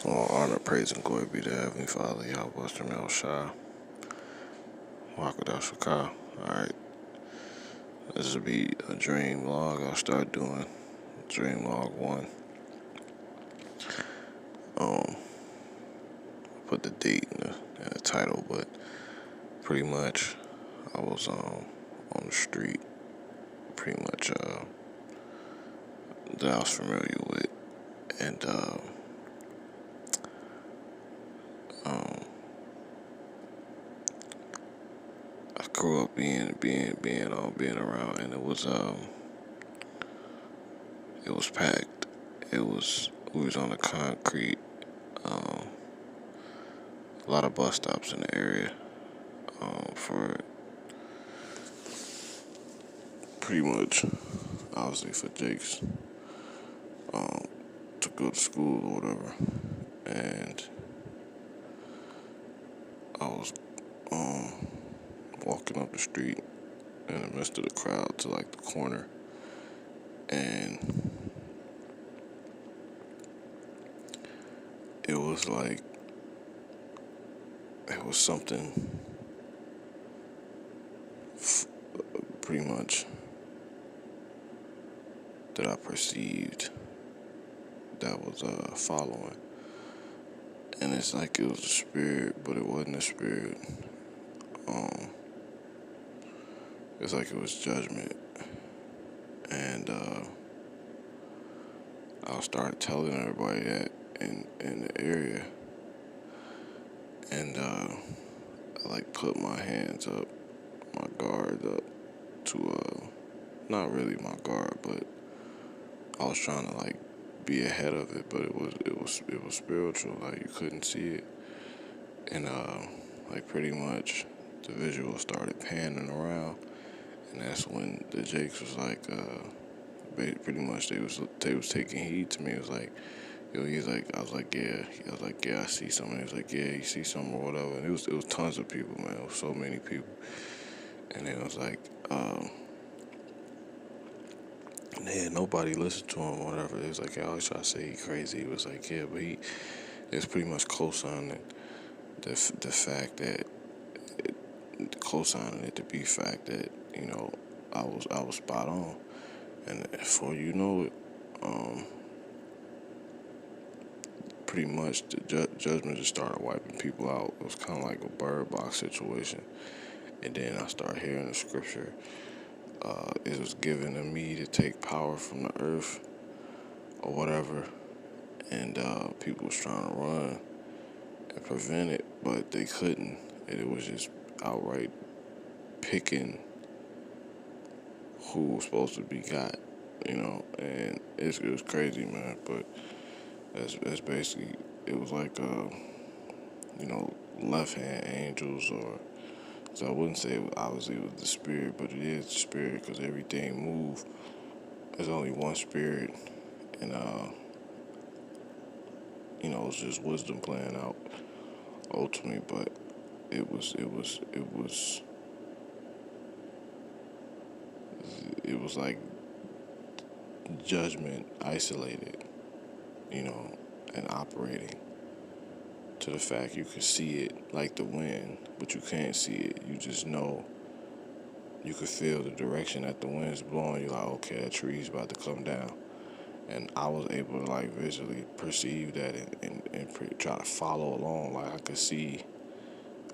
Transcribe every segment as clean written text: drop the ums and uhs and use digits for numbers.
All honor, praise, and glory be to Heavenly Father, Yahawashi, Wakadaw Shaka. Alright, this will be a dream log. I'll start doing dream log 1. Put the date in the title, but pretty much I was on the street, pretty much that I was familiar with, and I grew up being around, and it was packed. We was on the concrete. A lot of bus stops in the area for pretty much, obviously for Jake's to go to school or whatever, and I was walking up the street in the midst of the crowd to like the corner, and it was like it was something pretty much that I perceived that was following, and it's like it was a spirit, but it wasn't a spirit. It's like it was judgment, and I started telling everybody that in the area, and I like put my hands up, my guard up to not really my guard, but I was trying to like be ahead of it, but it was spiritual. Like you couldn't see it, and like pretty much the visual started panning around, and that's when the Jakes was like, pretty much they was taking heed to me. It was like, yo, I was like, yeah, I see something. He was like, yeah, you see something or whatever. And it was tons of people, man. It was so many people, and it was like, yeah, nobody listened to him or whatever. It was like, I always try to say he crazy. He was like, yeah, but he is pretty much co-signing the fact that co-signing it to be fact that I was spot on, and before you know it, pretty much the judgment just started wiping people out. It was kind of like a bird box situation, and then I started hearing the scripture. It was given to me to take power from the earth or whatever, and people was trying to run and prevent it, but they couldn't, and it was just outright picking who was supposed to be got, and it was crazy, man. But that's basically, it was like left hand angels, or so I wouldn't say obviously it was the spirit, but it is the spirit because everything move. There's only one spirit, and it's just wisdom playing out ultimately. But it was like judgment isolated, and operating to the fact you could see it like the wind, but you can't see it. You just know, you could feel the direction that the wind's blowing. You're like, okay, that tree's about to come down. And I was able to like visually perceive that and try to follow along. Like I could see,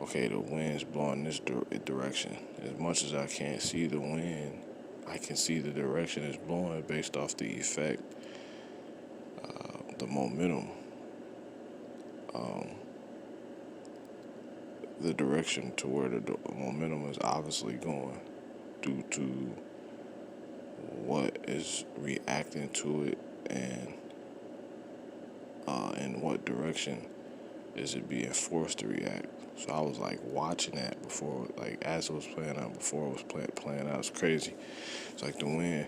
okay, the wind's blowing this direction. As much as I can't see the wind, I can see the direction it's blowing based off the effect, the momentum, the direction to where the momentum is obviously going due to what is reacting to it, and in what direction is it being forced to react. So I was like watching that before, like as it was playing out, before it was playing out. It's crazy. It's like the wind.